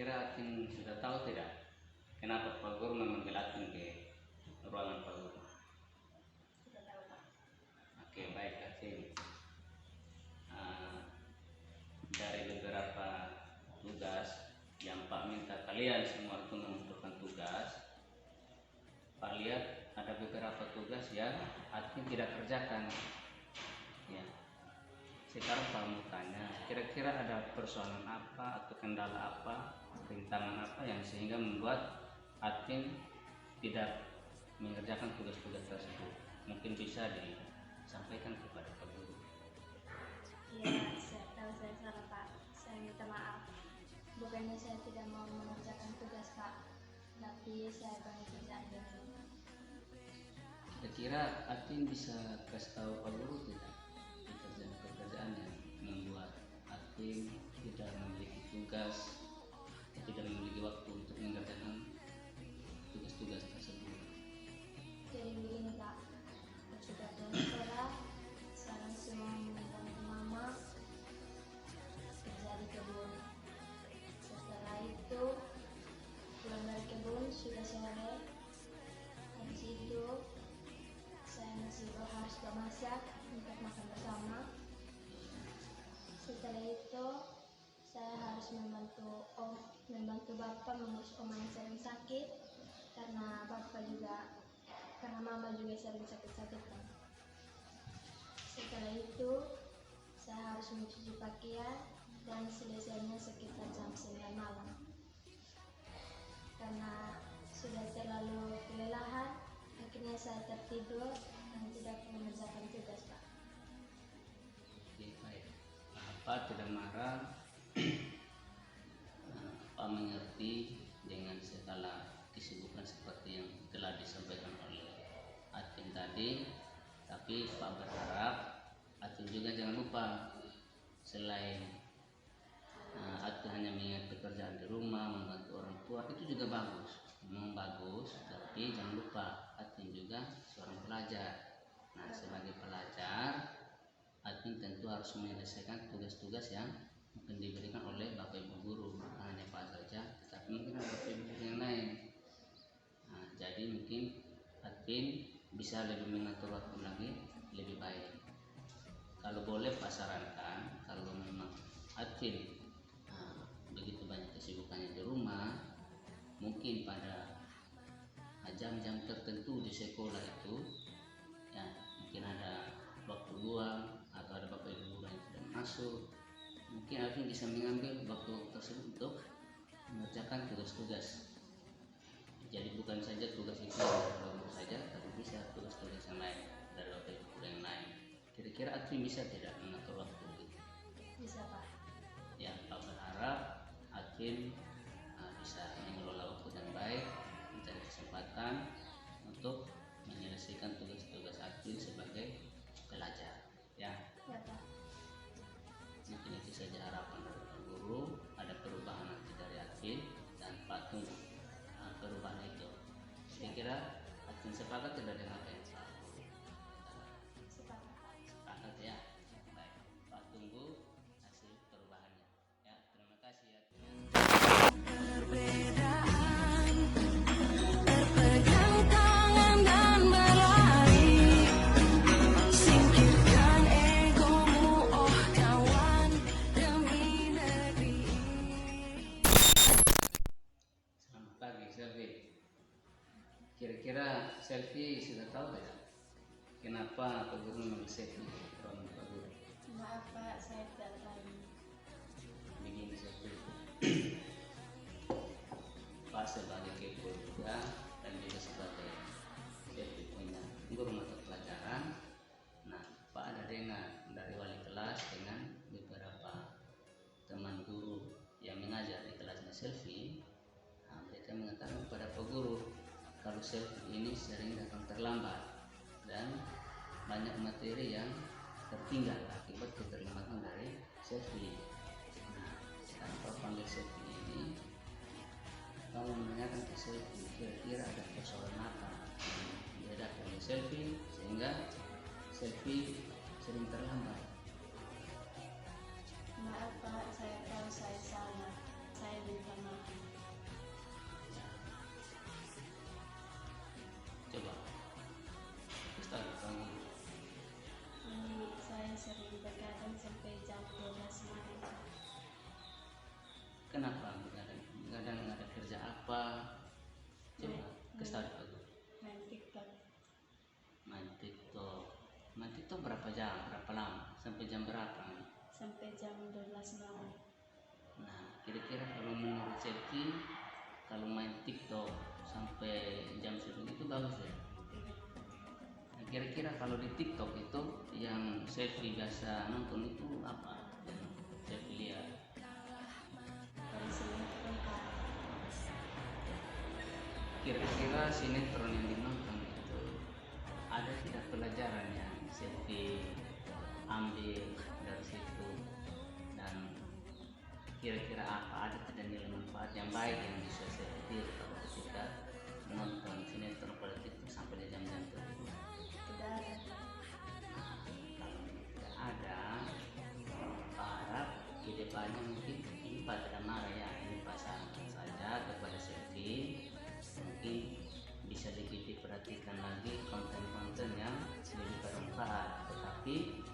Kira-kira Atin sudah tahu tidak kenapa Pak Guru memanggil Atin ke ruangan Pak Guru? Sudah tahu, Pak. Oke, baik Atin. Dari beberapa tugas yang Pak minta kalian semua untuk menentukan tugas, Pak lihat ada beberapa tugas yang Atin tidak kerjakan. Ya. Sekarang Pak mau tanya, kira-kira ada persoalan apa atau kendala apa, rintangan apa yang sehingga membuat Atin tidak mengerjakan tugas-tugas tersebut? Mungkin bisa disampaikan kepada Pak Guru. Iya, saya tahu saya salah, Pak. Saya minta maaf. Bukannya saya tidak mau mengerjakan tugas, Pak, tapi saya banyak kerjaan di rumah. Kira-kira Atin bisa kasih tahu Pak Guru tidak pekerjaan yang membuat Atin tidak memiliki tugas, tidak memiliki waktu untuk mengerjakan tugas-tugas tersebut? Jadi begini, Pak. Sudah pulang sekolah, sekarang semua membantu mama kerja di kebun. Setelah itu pulang dari kebun sudah sore. Habis itu saya masih harus memasak untuk makan bersama. Setelah itu saya harus membantu Bapak mengurus oma yang sering sakit, karena mama juga sering sakit-sakitan. Setelah itu saya harus mencuci pakaian dan selesainya sekitar jam 9 malam. Karena sudah terlalu kelelahan, akhirnya saya tertidur dan tidak mengerjakan tugas, Pak. Oke, baik. Pak tidak marah. Pak mengerti dengan segala kesibukan seperti yang telah disampaikan oleh Atin tadi, tapi Pak berharap Atin juga jangan lupa, selain Atin hanya mengingat pekerjaan di rumah, membantu orang tua, itu juga bagus, memang bagus, tapi jangan lupa Atin juga seorang pelajar. Nah, sebagai pelajar Atin tentu harus menyelesaikan tugas-tugas yang mungkin diberikan oleh Bapak Ibu Guru, bukan hanya Pak saja, tetapi mungkin ada Bapak Ibu Guru yang lain. Nah, jadi mungkin Atin bisa lebih mengatur waktu lagi lebih baik. Kalau boleh Pak sarankan, kalau memang Atin begitu banyak kesibukannya di rumah, mungkin pada jam-jam tertentu di sekolah itu, ya mungkin ada waktu luang atau ada Bapak Ibu Guru yang tidak masuk, mungkin Atin bisa mengambil waktu tersebut untuk mengerjakan tugas-tugas. Jadi bukan saja tugas itu dari kelompok saja, tapi bisa tugas-tugas yang lain dari Bapak Ibu Guru yang lain. Kira-kira Atin bisa tidak mengatur waktu itu? Bisa, Pak. Ya, Pak berharap Atin bisa mengelola waktu dengan baik, mencari kesempatan untuk menyelesaikan tugas-tugas Atin sebagai pelajar. Ya, Pak. mungkin itu saja harapan dari Pak Guru. Ada perubahan nanti dari Atin dan Pak tunggu perubahan itu. Kira-kira Atin sepakat tidak dengan apa yang Pak Guru? Sepakat ya. Baik, Pak tunggu hasil perubahannya. Ya, terima kasih ya. Kira-kira Selfie sudah tahu tidak kenapa Pak Guru memilih Selfie ruangan Pak Guru? Maaf, Pak, saya tidak tahu. Begini Selfie, Pak sebagai kepo juga dan juga sebagai Selfie punya guru mata pelajaran. Nah, Pak ada dengar dari wali kelas dengan beberapa teman guru yang mengajar di kelasnya Selfie. Nah, mereka mengatakan kepada Pak Guru kalau Selfie ini sering datang terlambat dan banyak materi yang tertinggal akibat keterlambatan dari Selfie. Nah, sekarang Pak panggil Selfie ini, Pak menanyakan ke Selfie kira-kira ada persoalan apa yang berbeda dengan Selfie sehingga Selfie sering terlambat. Maaf, Pak, saya tahu saya salah. Saya minta maaf. Tertarik aku. Main TikTok. Main TikTok berapa jam? Berapa lama? Sampai jam berapa? Sampai jam 12 malam. Nah, kira-kira kalau menurut Septi, kalau main TikTok sampai jam sebegitu bagus ya? Nah, kira-kira kalau di TikTok itu yang Septi biasa nonton itu apa? Yang Septi lihat? Dari sinetron Kak. Kira-kira sinetron yang dinonton itu ada tidak pelajaran yang Septi ambil dari situ, dan kira-kira apa, ada tidak nilai manfaat yang baik yang bisa saya petik kalau kita menonton sinetron politik itu sampai di jam-jam tertentu? Tidak ada. Kalau tidak ada, Pak harap ke depannya mungkin ini Pak tidak marah ya, ini Pak sarankan saja kepada Septi, mungkin bisa lebih diperhatikan lagi konten-konten yang lebih bermanfaat, tetapi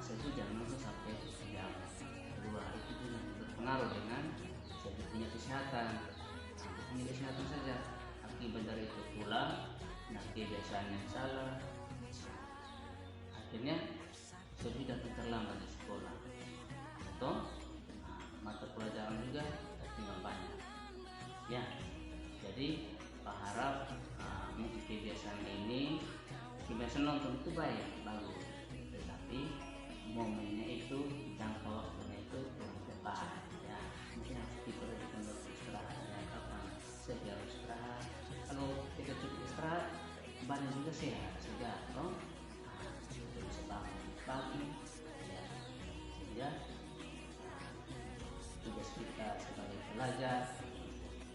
saya jangan nonton sampai jam 2, itu juga berpengaruh dengan saya punya kesehatan. Punya kesehatan saja, akibat dari itu pula nah kebiasaan yang salah, akhirnya sudah terlambat di sekolah atau mata pelajaran juga tertinggal banyak ya. Jadi Pak harap mungkin kebiasaan nonton itu bagus, tetapi momennya itu, jangka waktunya itu kurang tepat ya. Mungkin harus diperhatikan waktu istirahatnya, kapan saya harus istirahat. Kalau kita cukup istirahat, badan juga sehat sehingga kita bisa bangun pagi ya, sehingga tugas kita sebagai pelajar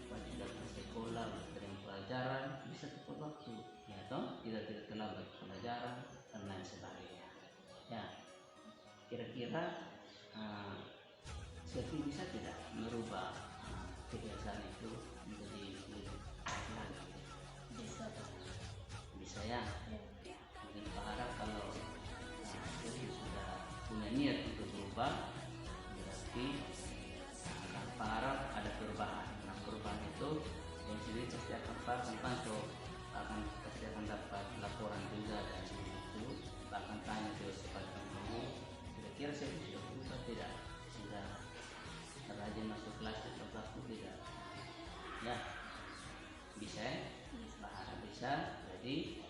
wajib datang sekolah, belajar pelajaran bisa tepat waktu ya toh, tidak terlambat pelajaran dan lain sebagainya ya. Kira-kira Septi bisa tidak merubah kebiasaan itu menjadi lebih baik lagi? Bisa Pak. Bisa ya. Ya. Mungkin Pak harap kalau Septi sudah punya niat untuk berubah, berarti Pak harap ada perubahan. Nah, perubahan itu yang sendiri pasti akan pantau, pasti akan dapat laporan juga dari itu, bahkan tanya ke kepada kamu, kira-kira saya sudah berubah tidak, sudah rajin masuk kelas atau waktu tidak ya. Bisa ya? Pak harap bisa. Jadi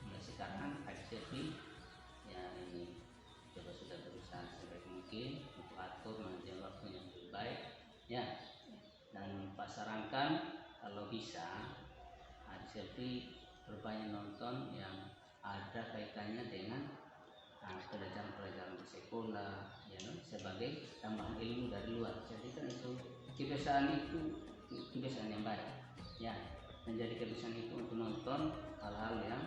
mulai sekarang Septi ya ini coba sudah berusaha sebaik mungkin untuk atur manajemen waktu yang lebih baik ya. Dan Pak sarankan kalau bisa Septi berbanyak nonton yang ada kaitannya dengan pelajaran-pelajaran di sekolah ya, sebagai tambahan ilmu dari luar. Jadi kan itu kebiasaan yang baik ya, menjadi kebiasaan itu untuk nonton hal-hal yang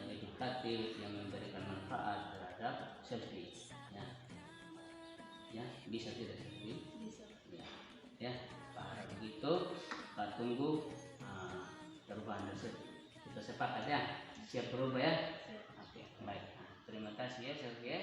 edukatif, yang memberikan manfaat terhadap Septi ya. Bisa tidak Septi? Bisa. Ya Pak harap begitu. Pak tunggu perubahan dari Septi. Kita sepakat ya, siap berubah ya. Oke, baik. Terima kasih ya Septi ya.